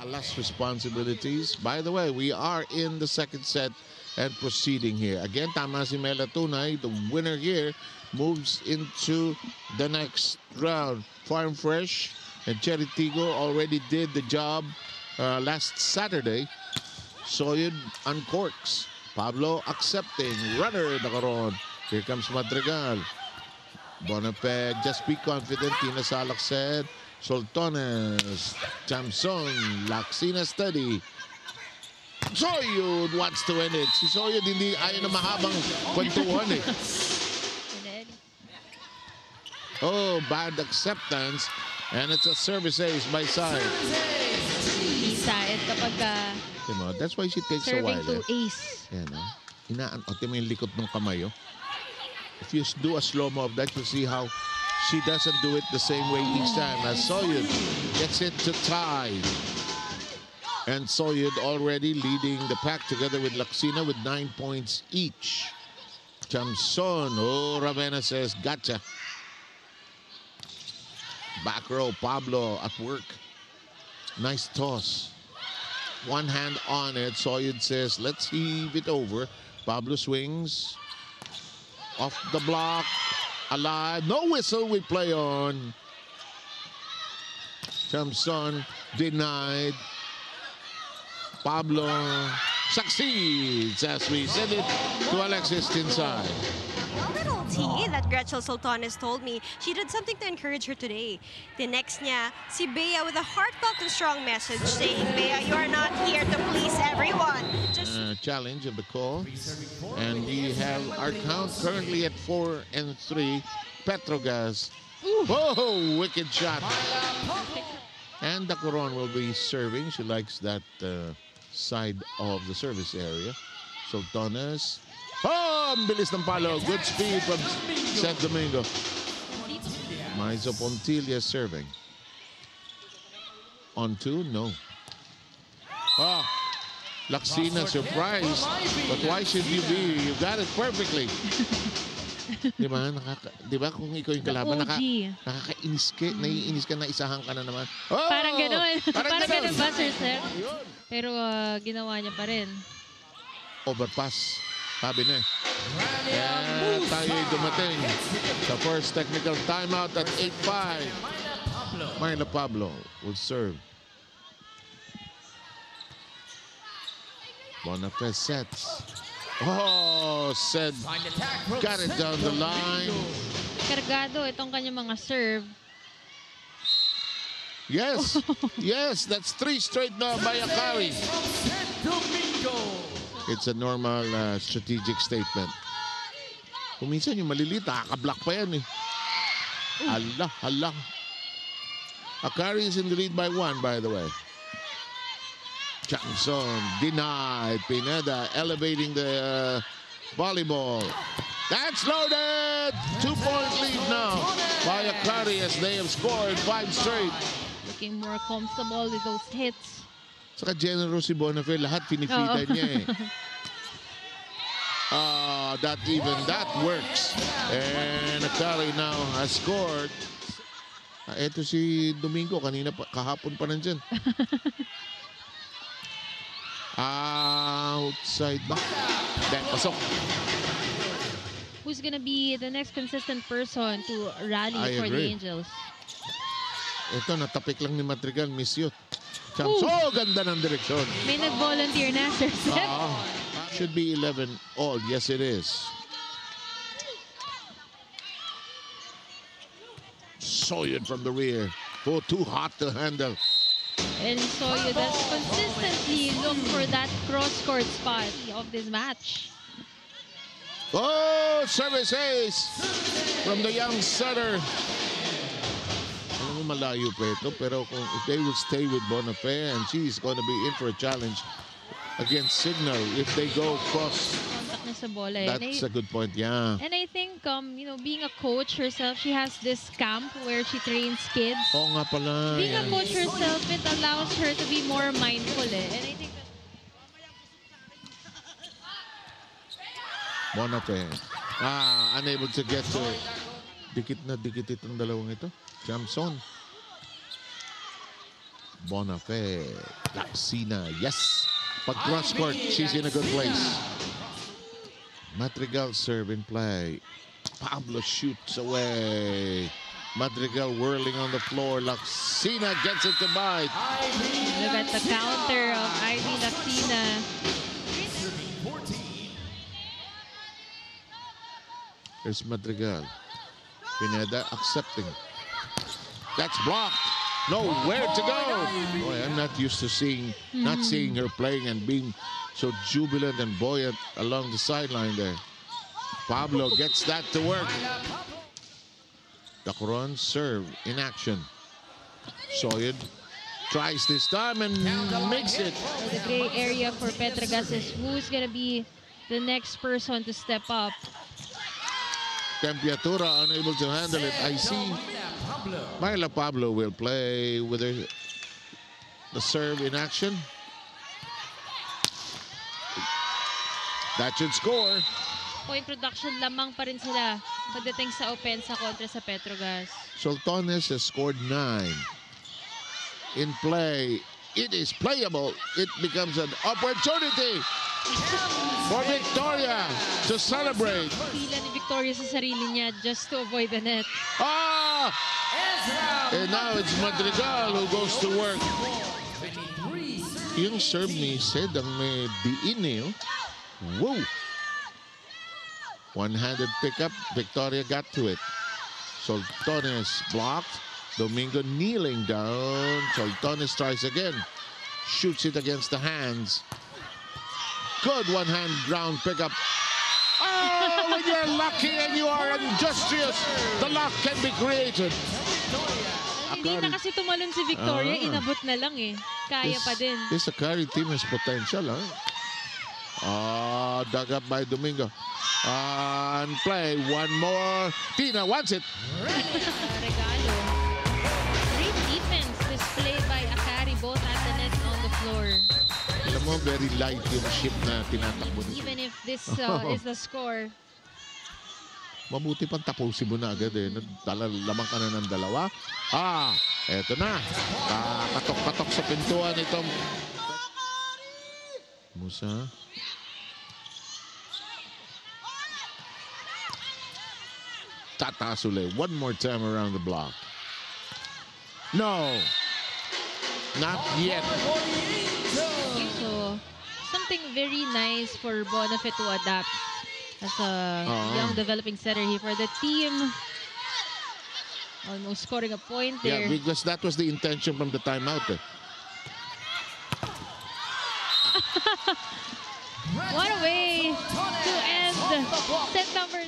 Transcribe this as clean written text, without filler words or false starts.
less responsibilities. By the way, we are in the second set and proceeding here. Again, tama si Mela Tunay. The winner here moves into the next round. Farm Fresh and Cherry Tigo already did the job last Saturday. Soyud uncorks. Pablo accepting. Runner nakaroon. Here comes Madrigal. Bonapeg, just be confident. Tina Salak said. Soltones, Chamson, Laksina steady. Soyud wants to win it. Si Soyud hindi ayaw na mahabang kwentuhan eh. Oh, bad acceptance. And it's a service ace by Sai. Side kapag That's why she takes a while. serving to ace. Yan, Tingnan mo yung likod ng kamay. If you do a slow-mo of that, you'll see how she doesn't do it the same way each time. As Soyud gets it to tie. And Soyud already leading the pack together with Laksina with 9 points each. Chamson. Oh, Ravenna says, gotcha. Back row, Pablo at work. Nice toss. One hand on it. Soyud says, let's heave it over. Pablo swings. Off the block. Alive. No whistle. We play on. Chamson denied. Pablo succeeds as we send it to Alexis Tinsay. A little tea that Gretchen Soltones told me. She did something to encourage her today. The next niya, si Bea with a heartfelt and strong message saying, Bea, you are not here to please everyone. Just challenge of the call. And we have our count currently at 4-3. Petrogas. Whoa, wicked shot. And Dacoron will be serving. She likes that side of the service area. Soltones. Oh, ang bilis ng palo. Good speed from Seth Domingo. Maizo Pontilla serving. On two? No. Oh, Laksina surprised. But why should you be? You got it perfectly. Diba kung ikaw yung kalaban, nakakainis ka, naiinis ka na isahan ka na naman. Oh, parang ganun. Parang ganun ba, Sir? Pero ginawa niya pa rin. Overpass. Sabi na eh. And tayo'y dumating sa first technical timeout at 8-5. Myla Pablo will serve. Bonaparte sets. Oh, said, got it down the line. Kargado itong kanyang mga serve. Yes, yes, that's 3 straight now by Akari. It's a normal strategic statement. Kung minsan yung maliliit, nakaka-block pa yan eh. Hala. Akari is in the lead by 1, by the way. Johnson denied. Pineda elevating the volleyball. That's loaded. 2-point lead now by Akari as they have scored 5 straight. Looking more comfortable with those hits. Saka generous si Bonafé. Lahat pinifida niya eh. That works. And Akari now has scored. Eto si Domingo. Kahapon pa nandyan. Outside back. Back pasok. Who's gonna be the next consistent person to rally for the Angels? Ito, natapik lang ni Madrigal. Miss you. Oh, ganda ng direksyon. May nag-volunteer na, Sir Seth. Should be 11 all. Yes, it is. Soyud from the rear. Oh, too hot to handle. And Soyud has consistently looked for that cross-court spot of this match. Oh, service ace from the young setter. Malayo pa ito, pero kung if they will stay with Bonaparte and she's going to be in for a challenge against Signal if they go cross. Sa bola, that's a good point, yeah. And I think, being a coach herself, she has this camp where she trains kids. Oo nga pala. Being a coach herself, it allows her to be more mindful eh. And I think Bonaparte. Unable to get to it. Dikit na dikit itong dalawang ito. Jamson. Bonafé. Laksina. Yes. Pag cross court, she's in a good place. Madrigal serve in play. Pablo shoots away. Madrigal whirling on the floor. Laksina gets it to bite. Look at the counter of Ivy Laksina. There's Madrigal. Pineda accepting. That's blocked. Nowhere to go. Boy, I'm not used to not seeing her playing and being so jubilant and buoyant along the sideline there. Pablo gets that to work. The Coron serve in action. Soyud tries this time and makes it. So the gray area for Petragas is who's gonna be the next person to step up. Tempiatura unable to handle it. I see Myla Pablo will play with the serve in action. That should score. Point production lamang pa rin sila pagdating sa opensa kontra sa Petrogas. Soltones has scored 9. In play, it is playable. It becomes an opportunity for Victoria to celebrate. Pila ni Victoria sa sarili niya just to avoid the net. Ah! And now it's Madrigal who goes to work. Yung serve ni Sid ang may diin eh. Woo! One-handed pickup. Victoria got to it. Soltones blocked. Domingo kneeling down. Soltones tries again. Shoots it against the hands. Good one-hand ground pickup. Oh, when you're lucky and you are industrious, the luck can be created. Hindi na kasi tumalon si Victoria, inabot na lang eh. Kaya pa din. This Akari team has potential, dug up by Domingo. And play one more. Tina wants it. Regalo. Great defense displayed by Akari both at the net and on the floor. Alam mo, very light yung ship na tinatakbo nito. Even if this is the score. Mabuti pang tapusin mo na agad eh. Lamang ka na ng dalawa. Eto na. Katok-katok sa pintuan itong Musa. Tataas ulit. One more time around the block. No. Not yet. So, something very nice for Bonafé to adapt as a young developing center here for the team. Almost scoring a point there. Yeah, because that was the intention from the timeout. What a way to end set number